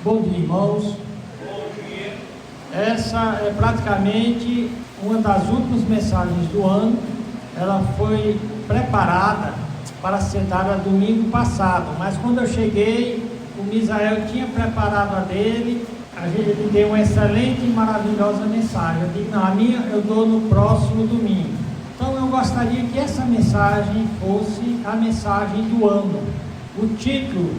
Bom dia, irmãos. Bom dia. Essa é praticamente uma das últimas mensagens do ano. Ela foi preparada para ser dada domingo passado, mas quando eu cheguei, o Misael tinha preparado a dele. Ele deu uma excelente e maravilhosa mensagem. Eu digo, não, a minha eu dou no próximo domingo. Então eu gostaria que essa mensagem fosse a mensagem do ano. O título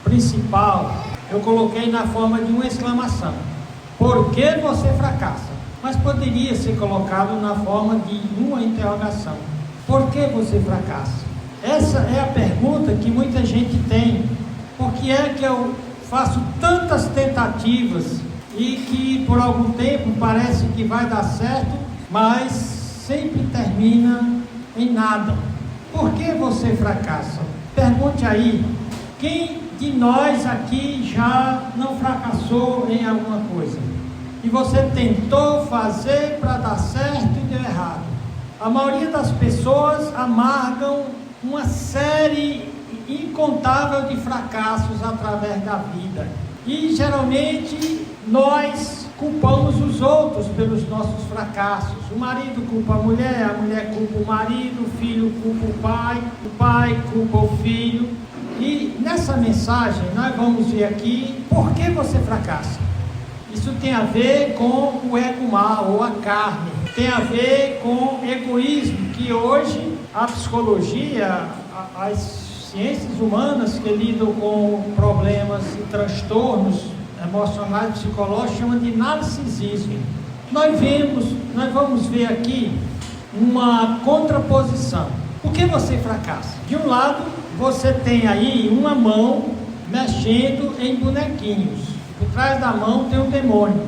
principal eu coloquei na forma de uma exclamação: por que você fracassa? Mas poderia ser colocado na forma de uma interrogação: por que você fracassa? Essa é a pergunta que muita gente tem. Por que é que eu faço tantas tentativas e que por algum tempo parece que vai dar certo, mas sempre termina em nada? Por que você fracassa? Pergunte aí, quem de nós aqui já não fracassou em alguma coisa? E você tentou fazer para dar certo e deu errado. A maioria das pessoas amargam uma série incontável de fracassos através da vida. E geralmente nós culpamos os outros pelos nossos fracassos. O marido culpa a mulher culpa o marido, o filho culpa o pai culpa o filho. E nessa mensagem nós vamos ver aqui por que você fracassa. Isso tem a ver com o ego mal ou a carne, tem a ver com egoísmo, que hoje a psicologia, as ciências humanas que lidam com problemas e transtornos emocionais e psicológicos chamam de narcisismo. Nós vamos ver aqui uma contraposição. Por que você fracassa? De um lado, você tem aí uma mão mexendo em bonequinhos. Por trás da mão tem um demônio.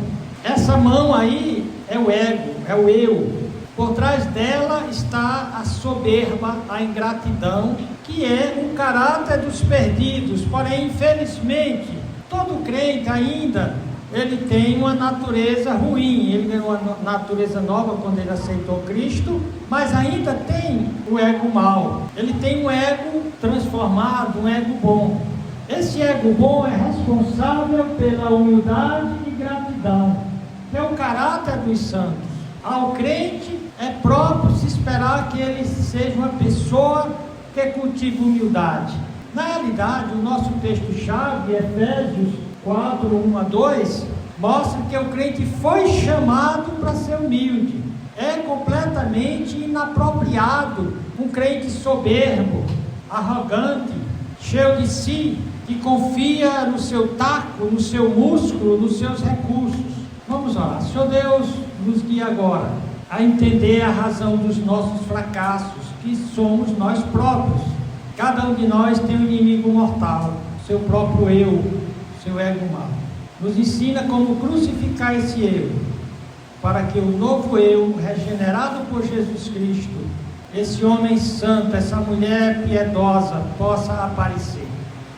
Essa mão aí é o ego, é o eu. Por trás dela está a soberba, a ingratidão, que é o caráter dos perdidos. Porém, infelizmente, todo crente ainda, ele tem uma natureza ruim. Ele ganhou uma natureza nova quando ele aceitou Cristo, mas ainda tem o ego mau. Ele tem um ego transformado, um ego bom. Esse ego bom é responsável pela humildade e gratidão, que é o caráter dos santos. Ao crente é próprio se esperar que ele seja uma pessoa que cultive humildade. Na realidade, o nosso texto-chave, Efésios 4, 1 a 2, mostra que o crente foi chamado para ser humilde. É completamente inapropriado um crente soberbo, arrogante, cheio de si, que confia no seu taco, no seu músculo, nos seus recursos. Vamos orar. Senhor Deus, nos guia agora a entender a razão dos nossos fracassos, que somos nós próprios. Cada um de nós tem um inimigo mortal, seu próprio eu, seu ego mau. Nos ensina como crucificar esse eu, para que o novo eu, regenerado por Jesus Cristo, esse homem santo, essa mulher piedosa, possa aparecer.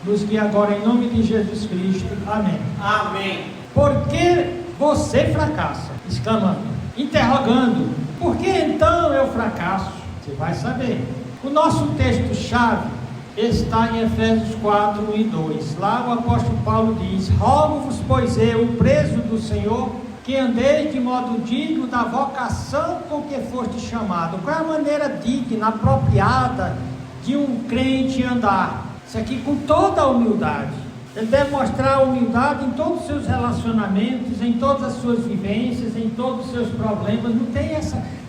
Nos guia agora em nome de Jesus Cristo. Amém. Amém. Por que você fracassa? Exclamando, interrogando. Por que então eu fracasso? Você vai saber. O nosso texto-chave está em Efésios 4, 1 e 2. Lá o apóstolo Paulo diz: rogo-vos, pois eu, preso do Senhor, que andeis de modo digno da vocação com que foste chamado. Qual é a maneira digna, apropriada de um crente andar? Isso aqui com toda a humildade. Ele deve mostrar humildade em todos os seus relacionamentos, em todas as suas vivências, em todos os seus problemas. Não tem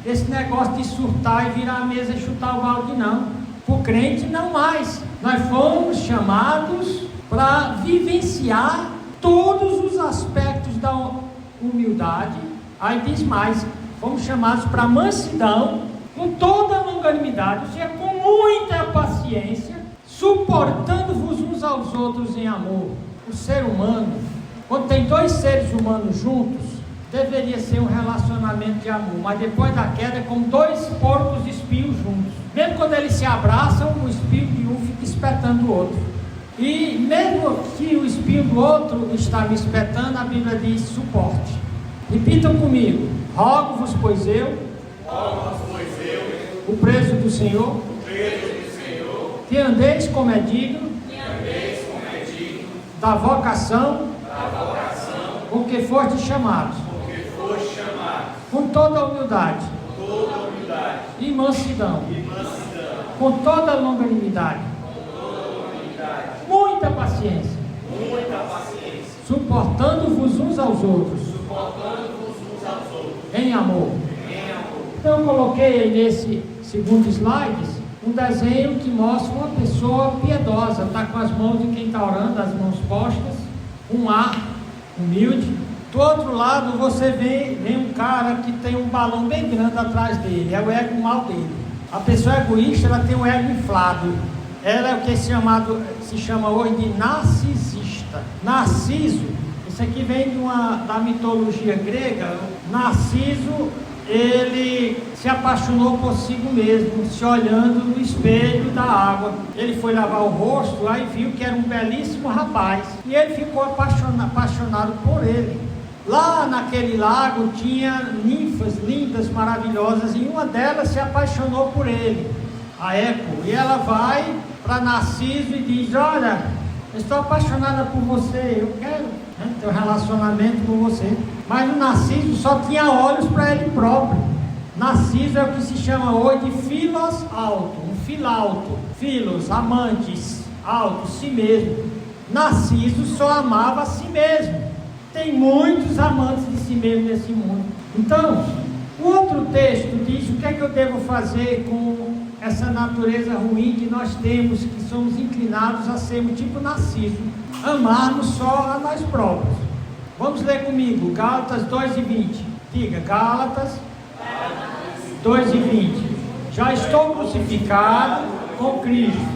esse negócio de surtar e virar a mesa e chutar o balde, não. Para o crente, não mais. Nós fomos chamados para vivenciar todos os aspectos da humildade. Aí diz mais, fomos chamados para mansidão, com toda a longanimidade, ou seja, com muita paciência, suportando-vos uns aos outros em amor. O ser humano, quando tem dois seres humanos juntos, deveria ser um relacionamento de amor, mas depois da queda é como dois porcos espinhos juntos. Mesmo quando eles se abraçam, o espinho de um fica espetando o outro. E mesmo que o espinho do outro está me espetando, a Bíblia diz: suporte. Repitam comigo: rogo-vos, pois eu, o preso do Senhor, que andeis como é digno da vocação porque foste chamados, com toda humildade, e mansidão, com toda longanimidade, muita paciência, suportando-vos uns aos outros, em amor. Então eu coloquei aí nesse segundo slide um desenho que mostra uma pessoa piedosa, está com as mãos de quem está orando, as mãos postas, um ar humilde. Do outro lado você vê um cara que tem um balão bem grande atrás dele, é o ego mal dele. A pessoa egoísta, ela tem o ego inflado, ela é o que se chama hoje de narcisista. Narciso, isso aqui vem da mitologia grega. Narciso, ele se apaixonou por si mesmo, se olhando no espelho da água. Ele foi lavar o rosto, aí viu que era um belíssimo rapaz, e ele ficou apaixonado por ele. Lá naquele lago tinha ninfas lindas, maravilhosas, e uma delas se apaixonou por ele, a Eco, e ela vai para Narciso e diz: olha, eu estou apaixonada por você, eu quero ter um relacionamento com você. Mas o Narciso só tinha olhos para ele próprio. Narciso é o que se chama hoje de filos alto, um filauto, filos, amantes, alto, si mesmo. Narciso só amava a si mesmo. Tem muitos amantes de si mesmo nesse mundo. Então, o outro texto diz o que é que eu devo fazer com essa natureza ruim que nós temos, que somos inclinados a sermos tipo Narciso, amarmos só a nós próprios. Vamos ler comigo, Gálatas 2:20. Diga, Gálatas 2:20. Já estou crucificado com Cristo,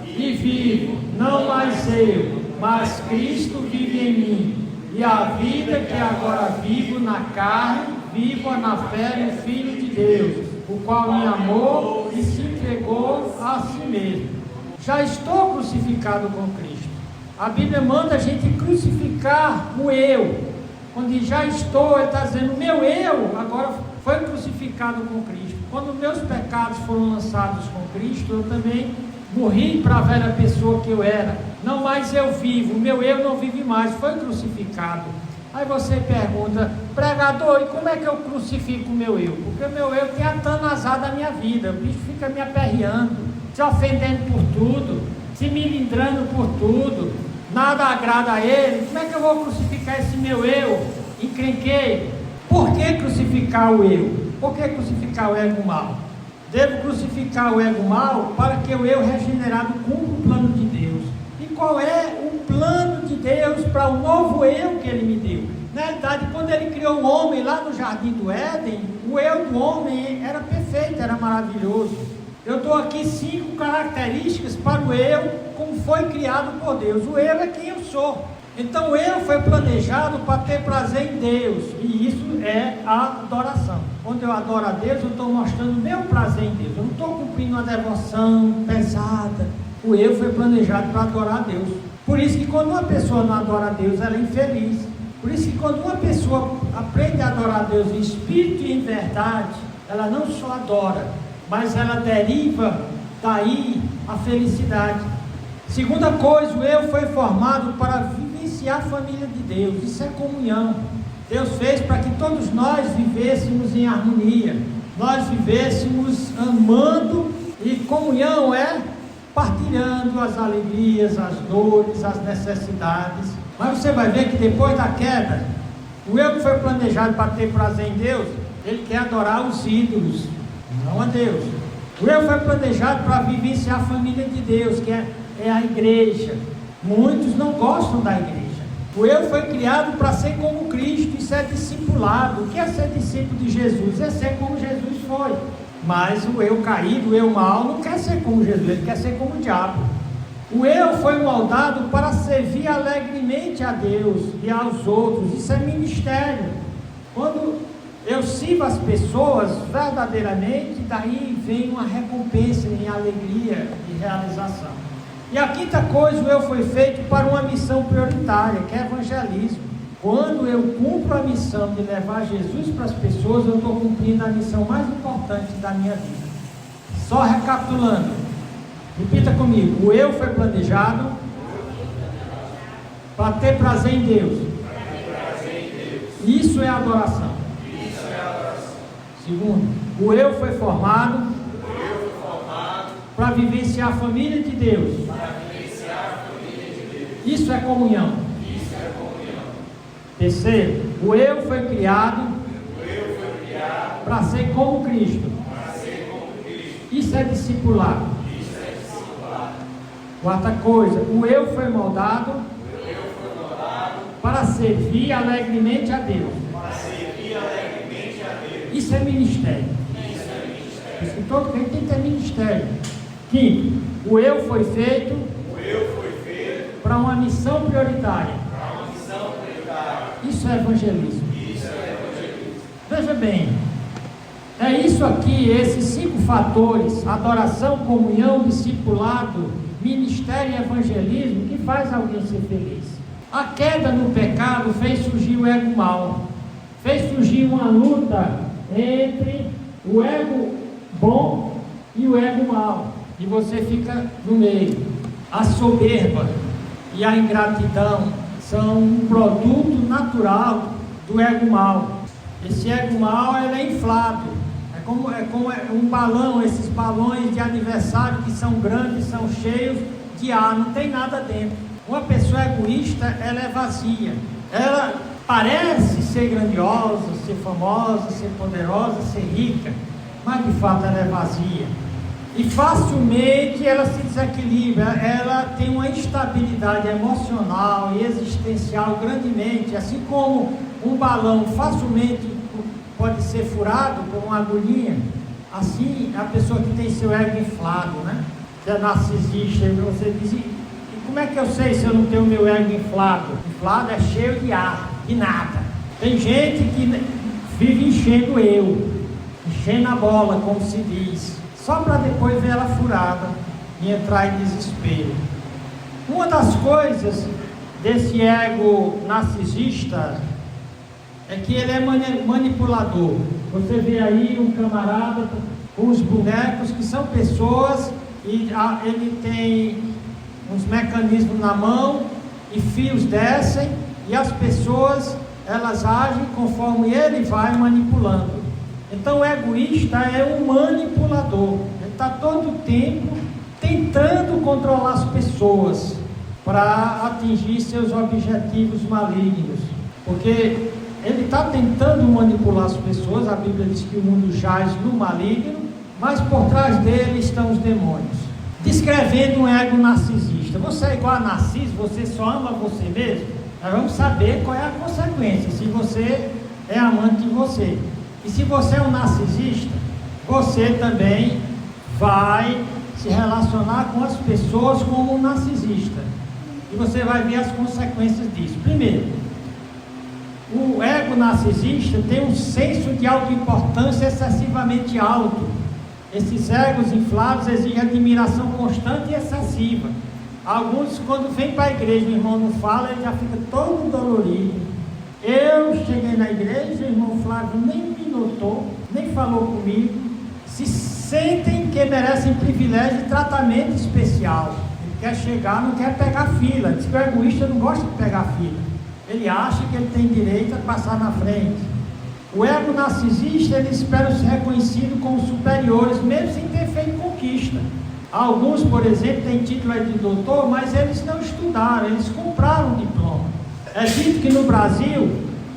e vivo, não mais eu, mas Cristo vive em mim. E a vida que agora vivo na carne, vivo-a na fé no Filho de Deus, o qual me amou e se entregou a si mesmo. Já estou crucificado com Cristo. A Bíblia manda a gente crucificar o eu. Quando diz já estou, ele está dizendo, o meu eu agora foi crucificado com Cristo. Quando meus pecados foram lançados com Cristo, eu também morri para a velha pessoa que eu era. Não mais eu vivo, o meu eu não vive mais, foi crucificado. Aí você pergunta, pregador, e como é que eu crucifico o meu eu? Porque o meu eu tem atanazado a minha vida, o bicho fica me aperreando, se ofendendo por tudo, se milindrando por tudo, nada agrada a ele. Como é que eu vou crucificar esse meu eu encrenqueiro? Por que crucificar o eu? Por que crucificar o ego mal? Devo crucificar o ego mal para que o eu regenerado cumpra o plano de Deus. E qual é o plano de Deus para o novo eu que Ele me deu? Na realidade, quando Ele criou o homem lá no Jardim do Éden, o eu do homem era perfeito, era maravilhoso. Eu dou aqui 5 características para o eu como foi criado por Deus. O eu é quem eu sou. Então o eu foi planejado para ter prazer em Deus, e isso é a adoração. Quando eu adoro a Deus, eu estou mostrando meu prazer em Deus, eu não estou cumprindo uma devoção pesada. O eu foi planejado para adorar a Deus. Por isso que quando uma pessoa não adora a Deus, ela é infeliz. Por isso que quando uma pessoa aprende a adorar a Deus em espírito e em verdade, ela não só adora, mas ela deriva daí a felicidade. Segunda coisa, o eu foi formado para vivenciar a família de Deus. Isso é comunhão. Deus fez para que todos nós vivêssemos em harmonia, nós vivêssemos amando, e comunhão é partilhando as alegrias, as dores, as necessidades. Mas você vai ver que depois da queda, o eu que foi planejado para ter prazer em Deus, ele quer adorar os ídolos, não a Deus. O eu foi planejado para vivenciar a família de Deus, que é a igreja. Muitos não gostam da igreja. O eu foi criado para ser como Cristo, isso é discipulado. O que é ser discípulo de Jesus? É ser como Jesus foi. Mas o eu caído, o eu mau, não quer ser como Jesus, ele quer ser como o diabo. O eu foi moldado para servir alegremente a Deus e aos outros. Isso é ministério. Quando eu sirvo as pessoas verdadeiramente, daí vem uma recompensa em alegria e realização. E a quinta coisa, o eu foi feito para uma missão prioritária, que é evangelismo. Quando eu cumpro a missão de levar Jesus para as pessoas, eu estou cumprindo a missão mais importante da minha vida. Só recapitulando, repita comigo, o eu foi planejado para ter prazer em Deus. Isso é adoração. Segundo, o eu foi formado para vivenciar a família de Deus. Isso é comunhão. Terceiro, o eu foi criado para ser como Cristo. Isso é discipulado. Quarta coisa, o eu foi moldado para servir alegremente a Deus. Isso é ministério. Isso que todo crente tem que ter ministério. Quinto, o eu foi feito para uma missão prioritária. Isso é evangelismo. Veja bem, é isso aqui, esses 5 fatores: adoração, comunhão, discipulado, ministério e evangelismo, que faz alguém ser feliz. A queda no pecado fez surgir o ego mau, fez surgir uma luta entre o ego bom e o ego mau, e você fica no meio. A soberba e a ingratidão são um produto natural do ego mau. Esse ego mau, ele é inflado, é como um balão, esses balões de aniversário que são grandes, são cheios de ar, não tem nada dentro. Uma pessoa egoísta, ela é vazia, ela parece ser grandiosa, ser famosa, ser poderosa, ser rica, mas de fato ela é vazia, e facilmente ela se desequilibra, ela tem uma instabilidade emocional e existencial grandemente, assim como um balão facilmente pode ser furado por uma agulhinha. Assim, a pessoa que tem seu ego inflado, né? Que é narcisista, e você diz: e como é que eu sei se eu não tenho meu ego inflado? Inflado é cheio de ar, de nada. Tem gente que vive enchendo enchendo a bola, como se diz, só para depois ver ela furada e entrar em desespero. Uma das coisas desse ego narcisista é que ele é manipulador. Você vê aí um camarada com os bonecos, que são pessoas, e ele tem uns mecanismos na mão, e fios descem, e as pessoas, elas agem conforme ele vai manipulando. Então o egoísta é um manipulador, ele está todo o tempo tentando controlar as pessoas para atingir seus objetivos malignos, porque ele está tentando manipular as pessoas. A Bíblia diz que o mundo jaz no maligno, mas por trás dele estão os demônios. Descrevendo um ego narcisista: você é igual a Narciso, você só ama você mesmo? Nós vamos saber qual é a consequência, se você é amante de você. E se você é um narcisista, você também vai se relacionar com as pessoas como um narcisista, e você vai ver as consequências disso. Primeiro, o ego narcisista tem um senso de autoimportância excessivamente alto. Esses egos inflados exigem admiração constante e excessiva. Alguns, quando vem para a igreja, o irmão não fala, ele já fica todo dolorido. Eu cheguei na igreja, o irmão Flávio nem me notou, nem falou comigo. Se sentem que merecem privilégio e tratamento especial. Ele quer chegar, não quer pegar fila. Diz que o egoísta não gosta de pegar fila. Ele acha que ele tem direito a passar na frente. O ego narcisista, ele espera ser reconhecido como superiores, mesmo sem ter feito conquista. Alguns, por exemplo, têm título de doutor, mas eles não estudaram, eles compraram um diploma. É dito que no Brasil,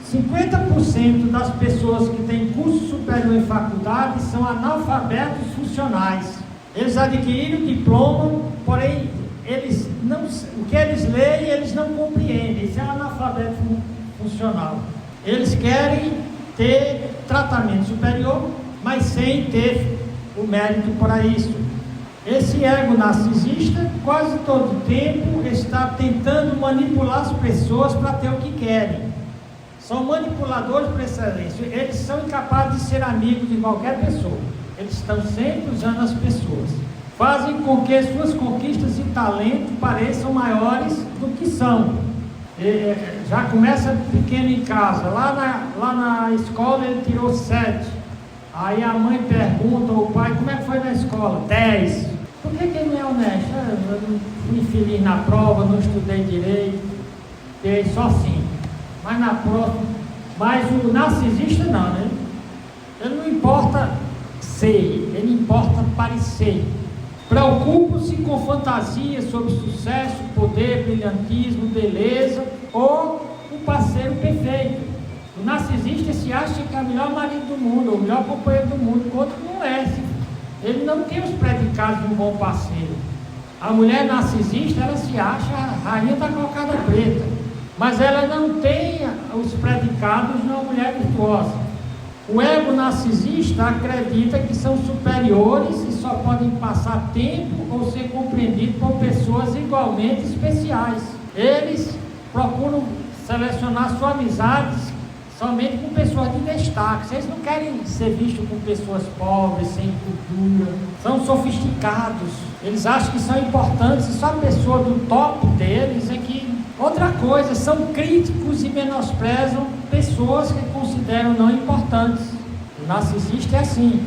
50% das pessoas que têm curso superior em faculdade são analfabetos funcionais. Eles adquiriram o diploma, porém, o que eles leem, eles não compreendem. Isso é analfabeto funcional. Eles querem ter tratamento superior, mas sem ter o mérito para isso. Esse ego narcisista, quase todo o tempo, está tentando manipular as pessoas para ter o que querem. São manipuladores por excelência. Eles são incapazes de ser amigos de qualquer pessoa. Eles estão sempre usando as pessoas. Fazem com que suas conquistas e talento pareçam maiores do que são. Já começa pequeno em casa. Lá na escola ele tirou 7. Aí a mãe pergunta ao pai: como é que foi na escola? 10. Por que ele não é honesto? Eu não fui feliz na prova, não estudei direito, tirei só 5. Mas na prova Mas o narcisista não, né? Ele não importa ser, ele importa parecer. Preocupa-se com fantasias sobre sucesso, poder, brilhantismo, beleza ou o parceiro perfeito. O narcisista se acha que é o melhor marido do mundo, ou o melhor companheiro do mundo, o outro não é. Ele não tem os predicados de um bom parceiro. A mulher narcisista, ela se acha a rainha da cocada preta, mas ela não tem os predicados de uma mulher virtuosa. O ego narcisista acredita que são superiores e só podem passar tempo ou ser compreendidos por pessoas igualmente especiais. Eles procuram selecionar suas amizades somente com pessoas de destaque. Eles não querem ser vistos com pessoas pobres, sem cultura. São sofisticados. Eles acham que são importantes e só a pessoa do top deles é que... Outra coisa, são críticos e menosprezam pessoas que consideram não importantes. O narcisista é assim.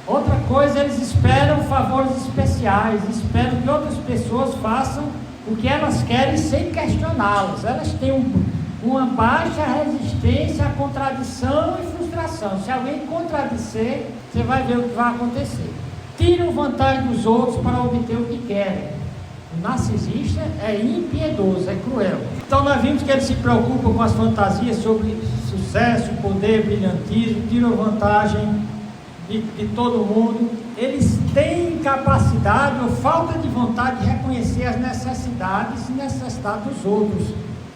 Outra coisa, eles esperam favores especiais, esperam que outras pessoas façam o que elas querem sem questioná-las. Elas têm uma baixa resistência à contradição e frustração. Se alguém contradizer, você vai ver o que vai acontecer. Tiram vantagem dos outros para obter o que querem. O narcisista é impiedoso, é cruel. Então nós vimos que ele se preocupa com as fantasias sobre sucesso, poder, brilhantismo, tiram vantagem de todo mundo. Eles têm capacidade ou falta de vontade de reconhecer as necessidades e necessidades dos outros.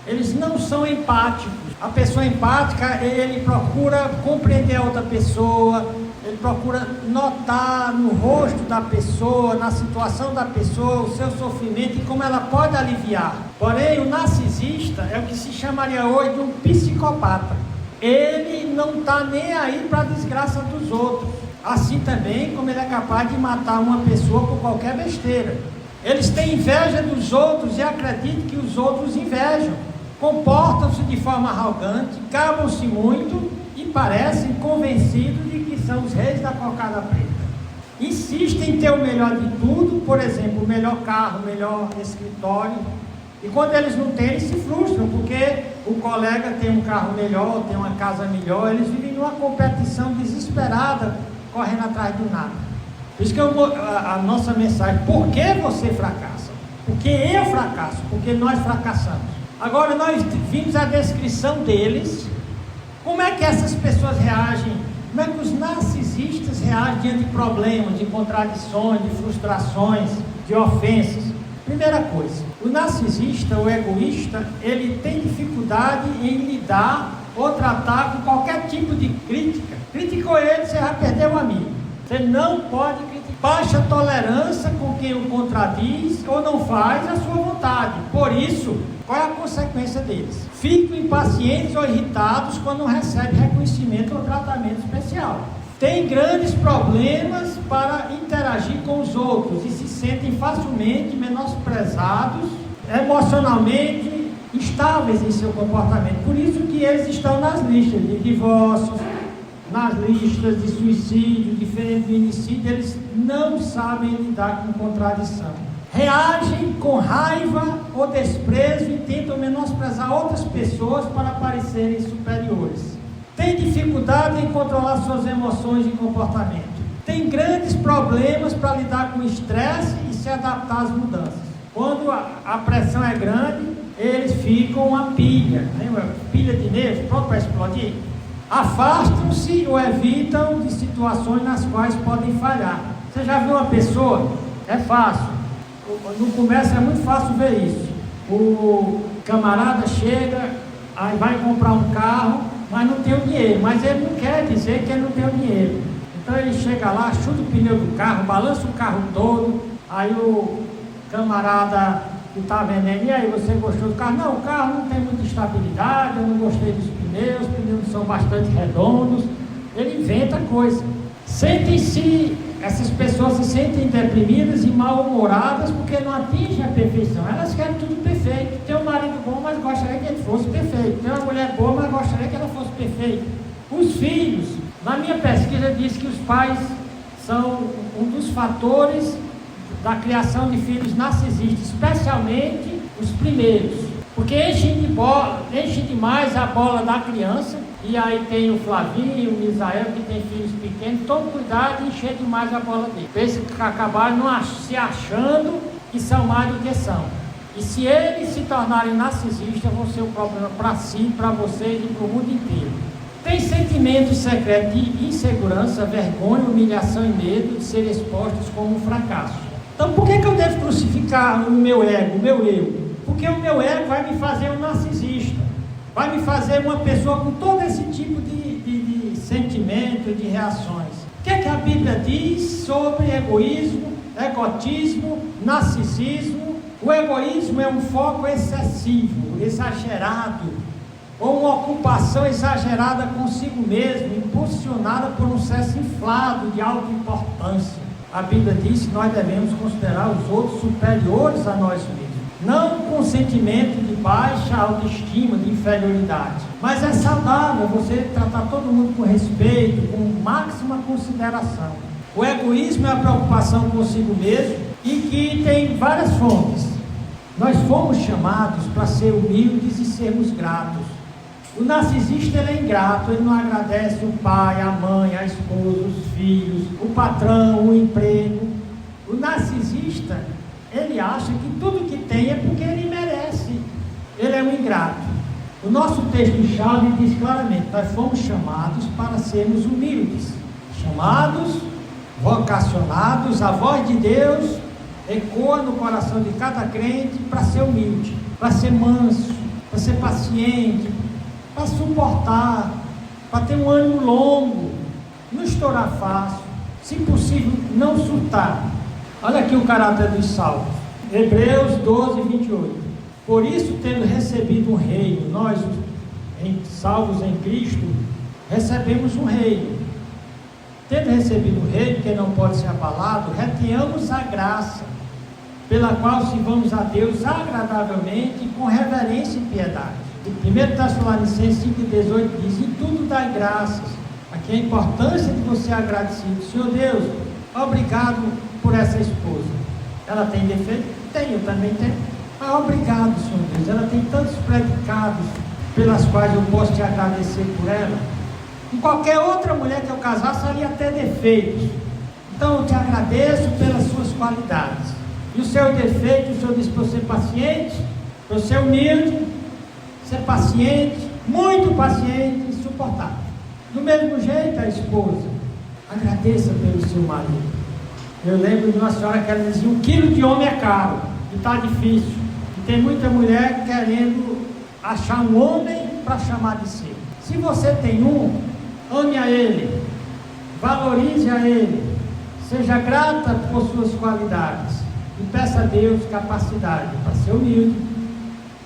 Eles não são empáticos. A pessoa empática, ele procura compreender a outra pessoa, ele procura notar no rosto da pessoa, na situação da pessoa, o seu sofrimento e como ela pode aliviar. Porém, o narcisista é o que se chamaria hoje de um psicopata. Ele não está nem aí para a desgraça dos outros. Assim também como ele é capaz de matar uma pessoa por qualquer besteira. Eles têm inveja dos outros e acreditam que os outros invejam. Comportam-se de forma arrogante, gabam-se muito e parecem convencidos de que são os reis da cocada preta. Insistem em ter o melhor de tudo, por exemplo, o melhor carro, o melhor escritório. E quando eles não têm, eles se frustram, porque o colega tem um carro melhor, tem uma casa melhor. Eles vivem numa competição desesperada, correndo atrás do nada. Por isso que a nossa mensagem: por que você fracassa? Porque eu fracasso, porque nós fracassamos. Agora nós vimos a descrição deles. Como é que essas pessoas reagem? Como é que os narcisistas reagem diante de problemas, de contradições, de frustrações, de ofensas? Primeira coisa, o narcisista, o egoísta, ele tem dificuldade em lidar ou tratar com qualquer tipo de crítica. Criticou ele, você vai perder um amigo. Você não pode criticar. Baixa tolerância com quem o contradiz ou não faz a sua vontade. Por isso, qual é a consequência deles? Ficam impacientes ou irritados quando não recebem reconhecimento ou tratamento especial. Tem grandes problemas para interagir com os outros e se sentem facilmente menosprezados, emocionalmente instáveis em seu comportamento. Por isso que eles estão nas listas de divórcios, nas listas de suicídio, de feminicídio. Eles não sabem lidar com contradição. Reagem com raiva ou desprezo e tentam menosprezar outras pessoas para parecerem superiores. Tem dificuldade em controlar suas emoções e comportamento. Tem grandes problemas para lidar com o estresse e se adaptar às mudanças. Quando a pressão é grande, eles ficam uma pilha, lembra? Pilha de nervos, pronto para explodir. Afastam-se ou evitam de situações nas quais podem falhar. Você já viu uma pessoa? É fácil. No comércio é muito fácil ver isso. O camarada chega, aí vai comprar um carro, mas não tem o dinheiro. Mas ele não quer dizer que ele não tem o dinheiro. Então ele chega lá, chuta o pneu do carro, balança o carro todo. Aí o camarada que está vendendo: e aí, você gostou do carro? Não, o carro não tem muita estabilidade, eu não gostei dos pneus, os pneus são bastante redondos. Ele inventa coisa. Essas pessoas se sentem deprimidas e mal-humoradas porque não atingem a perfeição. Elas querem tudo perfeito. Tem um marido bom, mas gostaria que ele fosse perfeito. Tem uma mulher boa, mas gostaria que ela fosse perfeita. Os filhos, na minha pesquisa, diz que os pais são um dos fatores da criação de filhos narcisistas, especialmente os primeiros, porque enchem demais a bola da criança E aí tem o Flavinho, o Misael, que tem filhos pequenos. Tome cuidado e encher demais a bola dele. Pensa que acabaram se achando que são mais do que são. E se eles se tornarem narcisistas, vão ser um problema para si, para vocês e para o mundo inteiro. Tem sentimentos secretos de insegurança, vergonha, humilhação e medo de serem expostos como um fracasso. Então por que eu devo crucificar o meu ego, o meu eu? Porque o meu ego vai me fazer um narcisista, vai me fazer uma pessoa com todo esse tipo de sentimento, de reações. O que é que a Bíblia diz sobre egoísmo, egotismo, narcisismo? O egoísmo é um foco excessivo, exagerado, ou uma ocupação exagerada consigo mesmo, impulsionada por um senso inflado de alta importância. A Bíblia diz que nós devemos considerar os outros superiores a nós mesmos, não com sentimento de baixa autoestima, de inferioridade, mas é saudável você tratar todo mundo com respeito, com máxima consideração. O egoísmo é a preocupação consigo mesmo e que tem várias fontes. Nós fomos chamados para ser humildes e sermos gratos. O narcisista ele é ingrato, ele não agradece o pai, a mãe, a esposa, os filhos, o patrão, o emprego. O narcisista, ele acha que tudo que tem é porque ele merece. Ele é um ingrato. O nosso texto-chave diz claramente: nós fomos chamados para sermos humildes. Chamados, vocacionados, a voz de Deus ecoa no coração de cada crente para ser humilde, para ser manso, para ser paciente, para suportar, para ter um ânimo longo, não estourar fácil, se possível não surtar. Olha aqui o caráter dos salvos, Hebreus 12, 28. Por isso, tendo recebido um reino, nós, salvos em Cristo, recebemos um reino. Tendo recebido um reino que não pode ser abalado, retenhamos a graça, pela qual sirvamos a Deus agradavelmente e com reverência e piedade. 1 Tessalonicenses 5,18 diz: em tudo dai graças. Aqui a importância de você ser agradecido. Senhor Deus, obrigado por essa esposa. Ela tem defeito? Tem, eu também tenho. Obrigado, Senhor Deus. Ela tem tantos predicados pelas quais eu posso te agradecer por ela. E qualquer outra mulher que eu casasse, ela ia ter defeitos. Então eu te agradeço pelas suas qualidades. E o seu defeito, o Senhor disse para eu ser paciente, para eu ser humilde, ser paciente, muito paciente e suportável. Do mesmo jeito, a esposa, agradeça pelo seu marido. Eu lembro de uma senhora que ela dizia: 1 quilo de homem é caro, e está difícil. E tem muita mulher querendo achar um homem para chamar de seu. Se você tem um, ame a ele, valorize a ele, seja grata por suas qualidades e peça a Deus capacidade para ser humilde,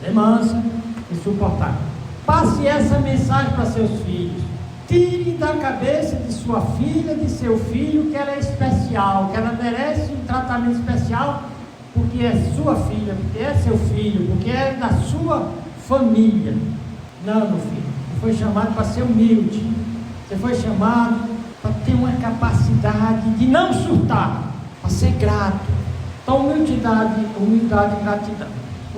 ser mansa e suportável. Passe essa mensagem para seus filhos. Tire da cabeça de sua filha, de seu filho, que ela é especial, que ela merece um tratamento especial, porque é sua filha, porque é seu filho, porque é da sua família. Não, meu filho, você foi chamado para ser humilde, você foi chamado para ter uma capacidade de não surtar, para ser grato. Então, humildade e gratidão.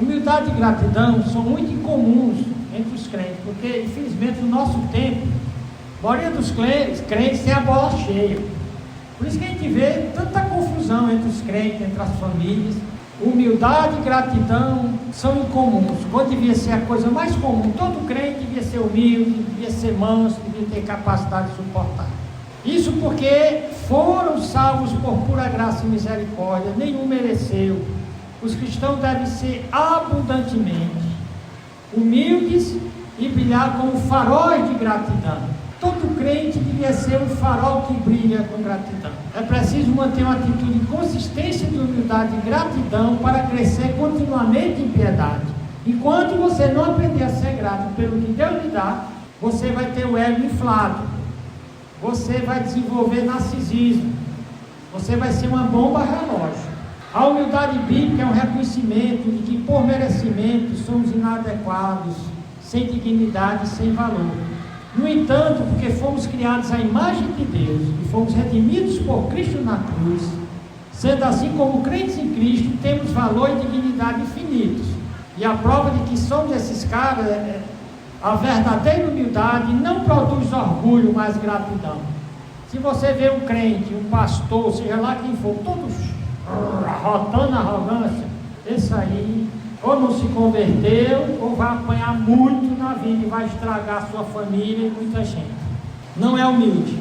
Humildade e gratidão são muito incomuns entre os crentes, porque infelizmente no nosso tempo, a maioria dos crentes tem a bola cheia. Por isso que a gente vê tanta confusão entre os crentes, entre as famílias. Humildade e gratidão são incomuns, quando devia ser a coisa mais comum. Todo crente devia ser humilde, devia ser manso, devia ter capacidade de suportar. Isso porque foram salvos por pura graça e misericórdia, nenhum mereceu. Os cristãos devem ser abundantemente humildes e brilhar como faróis de gratidão. Todo crente devia ser um farol que brilha com gratidão. É preciso manter uma atitude de consistência de humildade e gratidão para crescer continuamente em piedade. Enquanto você não aprender a ser grato pelo que Deus lhe dá, você vai ter o ego inflado, você vai desenvolver narcisismo, você vai ser uma bomba relógio. A humildade bíblica é um reconhecimento de que por merecimento somos inadequados, sem dignidade e sem valor. No entanto, porque fomos criados à imagem de Deus e fomos redimidos por Cristo na cruz, sendo assim como crentes em Cristo, temos valor e dignidade infinitos. E a prova de que somos esses caras, A verdadeira humildade não produz orgulho, mas gratidão. Se você vê um crente, um pastor, seja lá quem for, todos rotando arrogância, esse aí ou não se converteu, ou vai apanhar muito na vida e vai estragar a sua família e muita gente. Não é humilde.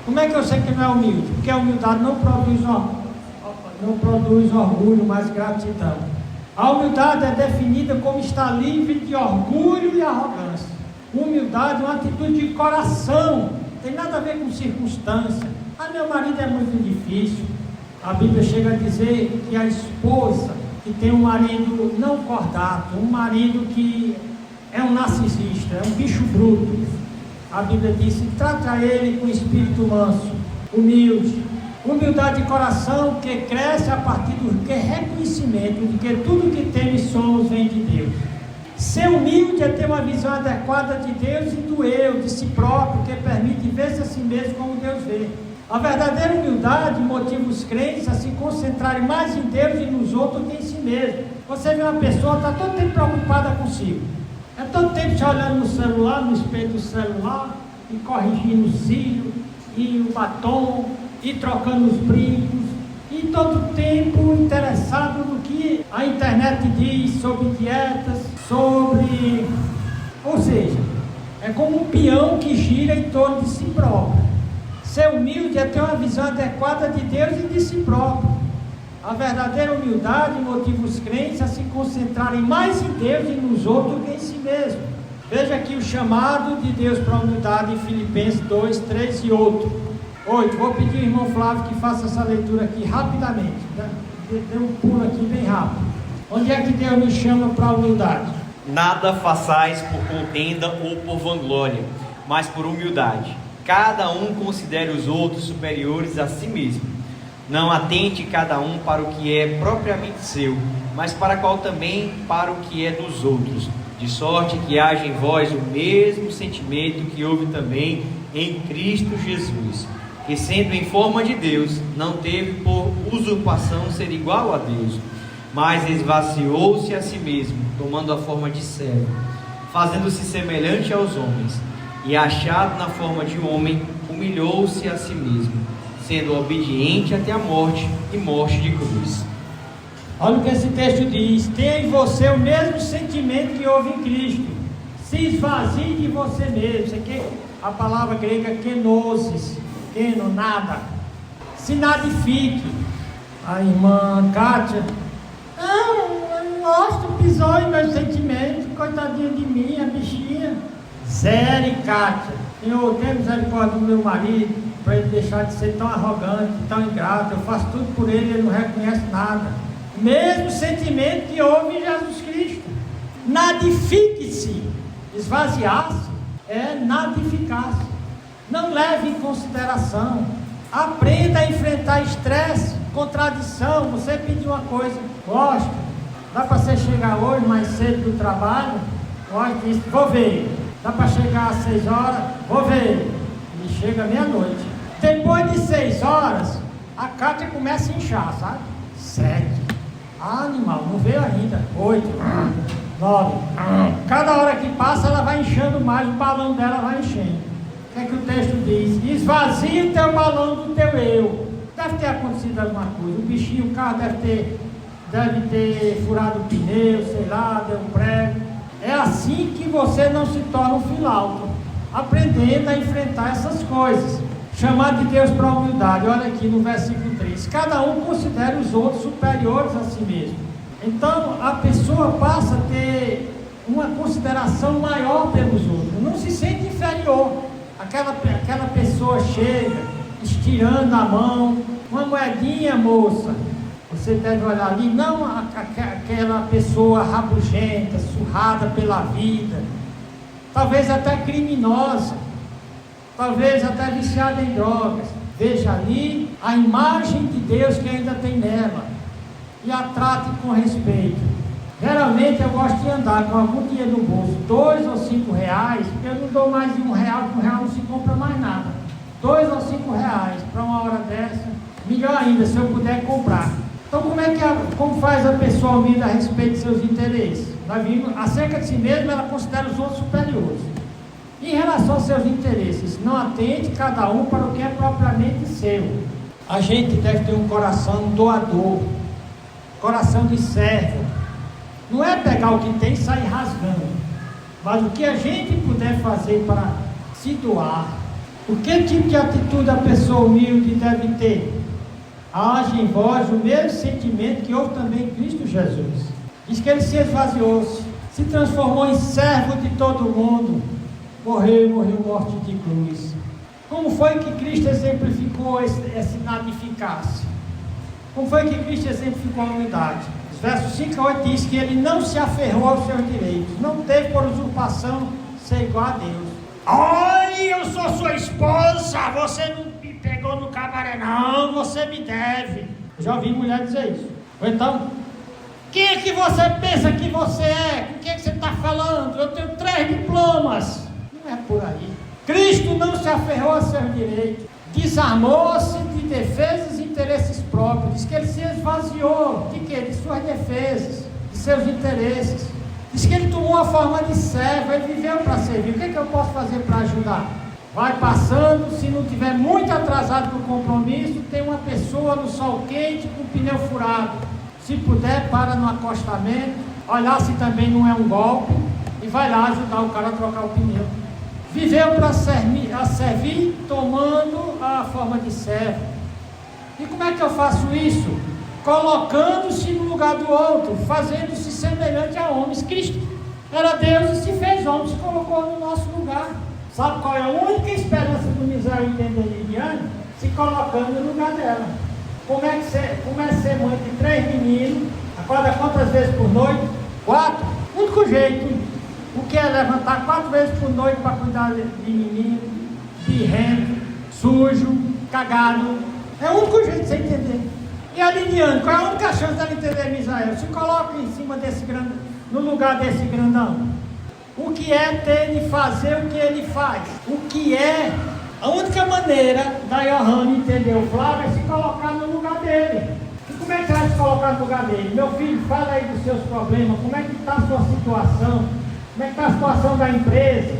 Como é que eu sei que não é humilde? Porque a humildade não produz orgulho, mas gratidão. A humildade é definida como estar livre de orgulho e arrogância. Humildade é uma atitude de coração, não tem nada a ver com circunstância. Ah, meu marido é muito difícil. A Bíblia chega a dizer que a esposa que tem um marido não cordato, um marido que é um narcisista, é um bicho bruto, a Bíblia diz: trata ele com espírito manso, humilde. Humildade de coração que cresce a partir do reconhecimento de que tudo que temos e somos vem de Deus. Ser humilde é ter uma visão adequada de Deus e do eu, de si próprio, que permite ver-se a si mesmo como Deus vê. A verdadeira humildade motiva os crentes a se concentrarem mais em Deus e nos outros do que em si mesmo. Você vê uma pessoa que está todo tempo preocupada consigo. É todo tempo se olhando no celular, no espelho do celular, e corrigindo o cílio, e o batom, e trocando os brincos, e todo tempo interessado no que a internet diz sobre dietas, sobre... Ou seja, é como um peão que gira em torno de si próprio. Ser humilde é ter uma visão adequada de Deus e de si próprio. A verdadeira humildade motiva os crentes a se concentrarem mais em Deus e nos outros do que em si mesmo. Veja aqui o chamado de Deus para a humildade em Filipenses 2, 3 e 8. Vou pedir ao irmão Flávio que faça essa leitura aqui rapidamente, né? Dê um pulo aqui bem rápido. Onde é que Deus nos chama para a humildade? Nada façais por contenda ou por vanglória, mas por humildade. Cada um considere os outros superiores a si mesmo. Não atente cada um para o que é propriamente seu, mas para qual também para o que é dos outros. De sorte que haja em vós o mesmo sentimento que houve também em Cristo Jesus, que sendo em forma de Deus, não teve por usurpação ser igual a Deus, mas esvaziou-se a si mesmo, tomando a forma de servo, fazendo-se semelhante aos homens, e achado na forma de homem, humilhou-se a si mesmo, sendo obediente até a morte e morte de cruz. Olha o que esse texto diz: tenha em você o mesmo sentimento que houve em Cristo, se esvazie de você mesmo. Isso aqui, a palavra grega kenosis, keno, nada, se nadifique. A irmã Kátia: não, eu gosto, pisou em meus sentimentos, coitadinha de mim, a bichinha. Sério, Kátia, Senhor, tenha misericórdia do meu marido, para ele deixar de ser tão arrogante, tão ingrato. Eu faço tudo por ele, ele não reconhece nada. O mesmo sentimento que houve em Jesus Cristo. Nadifique-se. Esvaziar-se é nadificar-se. Não leve em consideração. Aprenda a enfrentar estresse, contradição. Você pediu uma coisa, gosta. Dá para você chegar hoje mais cedo do trabalho? Gosta disso, vou ver. Dá para chegar às 6 horas? Vou ver. E chega meia-noite. Depois de 6 horas, a Kátia começa a inchar, sabe? 7. Ah, animal, não veio ainda. 8. 9. Cada hora que passa, ela vai inchando mais, o balão dela vai enchendo. O que é que o texto diz? Esvazia o teu balão do teu eu. Deve ter acontecido alguma coisa. O bichinho, o carro deve ter furado o pneu, sei lá, deu um prego. É assim que você não se torna um filauto, aprendendo a enfrentar essas coisas. Chamar de Deus para a humildade. Olha aqui no versículo 3. Cada um considera os outros superiores a si mesmo. Então a pessoa passa a ter uma consideração maior pelos outros. Não se sente inferior. Aquela pessoa chega estirando a mão, uma moedinha, moça. Você deve olhar ali, não aquela pessoa rabugenta, surrada pela vida, talvez até criminosa, talvez até viciada em drogas. Veja ali a imagem de Deus que ainda tem nela e a trate com respeito. Geralmente eu gosto de andar com algum dinheiro no bolso, 2 ou 5 reais, porque eu não dou mais de R$1, com R$1 não se compra mais nada. 2 ou 5 reais para uma hora dessa, melhor ainda se eu puder comprar. Então como faz a pessoa humilde a respeito de seus interesses? nós vimos, acerca de si mesmo, ela considera os outros superiores. Em relação aos seus interesses, não atende cada um para o que é propriamente seu. A gente deve ter um coração doador, coração de servo. Não é pegar o que tem e sair rasgando, mas o que a gente puder fazer para se doar. O que tipo de atitude a pessoa humilde deve ter? Haja em vós o mesmo sentimento que houve também em Cristo Jesus. Diz que ele se esvaziou-se, se transformou em servo de todo mundo, morreu morte de cruz. Como foi que Cristo exemplificou esse nada eficácia? Como foi que Cristo exemplificou a humildade? Os versos 5 a 8 diz que ele não se aferrou aos seus direitos, não teve por usurpação ser igual a Deus. Olha, eu sou sua esposa, você não me pegou no cabaré não, você me deve. Eu já ouvi mulher dizer isso. Ou então, quem é que você pensa que você é? Com quem é que você está falando? Eu tenho 3 diplomas. Não é por aí. Cristo não se aferrou a seus direitos, desarmou-se de defesas e interesses próprios. Diz que ele se esvaziou de quê? De suas defesas, de seus interesses. Diz que ele tomou a forma de servo, ele viveu para servir. O que é que eu posso fazer para ajudar? Vai passando, se não tiver muito atrasado para o compromisso, tem uma pessoa no sol quente com o pneu furado. Se puder, para no acostamento, olhar se também não é um golpe e vai lá ajudar o cara a trocar o pneu. Viveu para servir, tomando a forma de servo. E como é que eu faço isso? Colocando-se no lugar do outro, fazendo-se semelhante a homens. Cristo era Deus e se fez homem, se colocou no nosso lugar. Sabe qual é a única esperança do misério entender Liliane? Se colocando no lugar dela. Como é ser mãe de 3 meninos? Acorda quantas vezes por noite? 4? O único jeito. O que é levantar 4 vezes por noite para cuidar de menino, birrento, sujo, cagado. É o único jeito de você entender. E a Liliane, qual é a única chance dela entender Misael? Se coloca em cima desse grande, no lugar desse grandão. O que é ter de fazer o que ele faz? O que é? A única maneira da Johanna entender o Flávio é se colocar no lugar dele. E como é que vai se colocar no lugar dele? Meu filho, fala aí dos seus problemas, como é que está a sua situação? Como é que está a situação da empresa?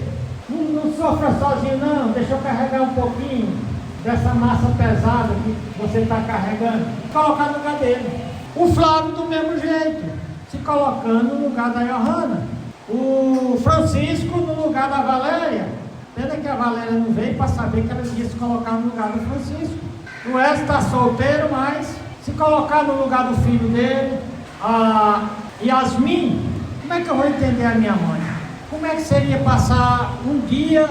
Não sofra sozinho não, deixa eu carregar um pouquinho dessa massa pesada que você está carregando. Colocar no lugar dele. O Flávio do mesmo jeito, se colocando no lugar da Johanna. O Francisco no lugar da Valéria. Pena que a Valéria não veio para saber que ela ia se colocar no lugar do Francisco. O Wesley está solteiro, mas se colocar no lugar do filho dele. A Yasmin, como é que eu vou entender a minha mãe? Como é que seria passar um dia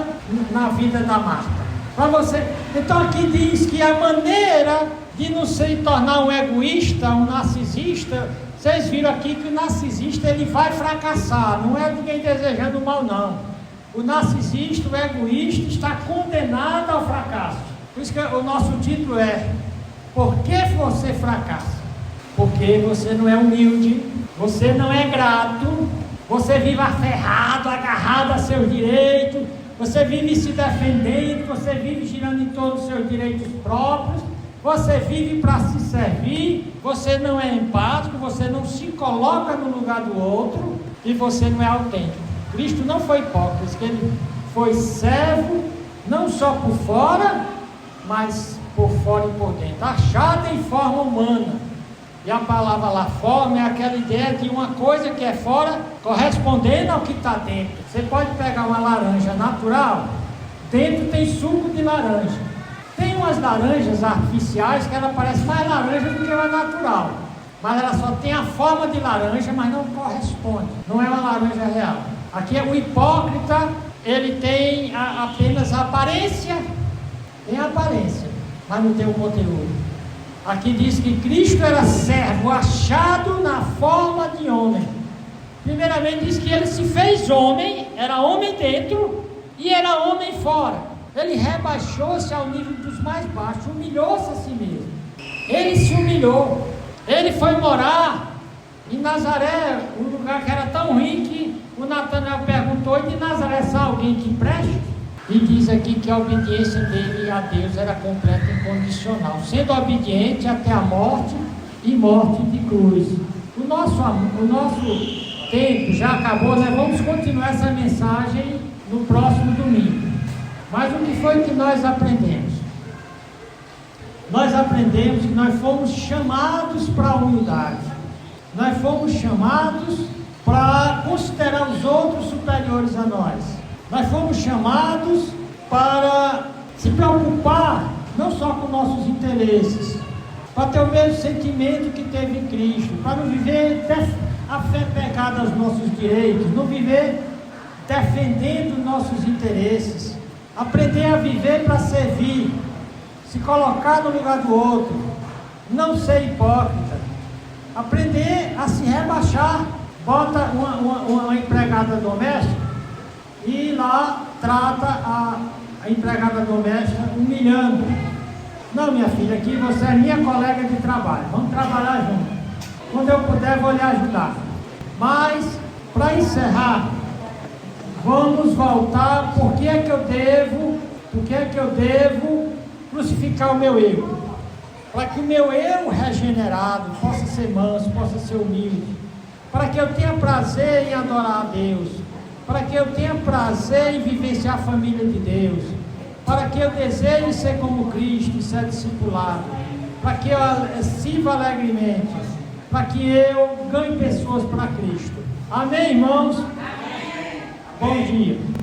na vida da Marta? Para você. Então aqui diz que a maneira de não se tornar um egoísta, um narcisista, vocês viram aqui que o narcisista ele vai fracassar, não é ninguém desejando mal não. O narcisista, o egoísta está condenado ao fracasso. Por isso que o nosso título é: por que você fracassa? Porque você não é humilde, você não é grato, você vive aferrado, agarrado a seus direitos, você vive se defendendo, você vive girando em torno dos seus direitos próprios, você vive para se servir, você não é empático, você não se coloca no lugar do outro e você não é autêntico. Cristo não foi hipócrita, que ele foi servo, não só por fora, mas por fora e por dentro, achado em forma humana. E a palavra lá forma é aquela ideia de uma coisa que é fora correspondendo ao que está dentro. Você pode pegar uma laranja natural, dentro tem suco de laranja. Tem umas laranjas artificiais que ela parece mais laranja do que uma natural, mas ela só tem a forma de laranja, mas não corresponde, não é uma laranja real. Aqui é o hipócrita, ele tem apenas a aparência, tem a aparência, mas não tem o conteúdo. Aqui diz que Cristo era servo, achado na forma de homem. Primeiramente diz que ele se fez homem, era homem dentro e era homem fora. Ele rebaixou-se ao nível dos mais baixos, humilhou-se a si mesmo. Ele se humilhou. Ele foi morar em Nazaré, um lugar que era tão ruim que o Natanael perguntou: e de Nazaré sai alguém que preste? E diz aqui que a obediência dele a Deus era completa e incondicional, sendo obediente até a morte e morte de cruz. O nosso tempo já acabou, nós vamos continuar essa mensagem no próximo domingo. Mas o que foi que nós aprendemos? Nós aprendemos que nós fomos chamados para a humildade. Nós fomos chamados para considerar os outros superiores a nós. Nós fomos chamados para se preocupar não só com nossos interesses, para ter o mesmo sentimento que teve em Cristo, para não viver a fé pegada aos nossos direitos, não viver defendendo nossos interesses, aprender a viver para servir, se colocar no lugar do outro, não ser hipócrita, aprender a se rebaixar. Bota uma empregada doméstica e lá trata a empregada doméstica humilhando. Não, minha filha, aqui você é minha colega de trabalho, vamos trabalhar juntos. Quando eu puder, vou lhe ajudar. Mas, para encerrar, vamos voltar. Por que é que eu devo crucificar o meu eu? Para que o meu eu regenerado possa ser manso, possa ser humilde. Para que eu tenha prazer em adorar a Deus. Para que eu tenha prazer em vivenciar a família de Deus. Para que eu deseje ser como Cristo e ser discipulado. Para que eu sirva alegremente. Para que eu ganhe pessoas para Cristo. Amém, irmãos? Amém. Bom dia.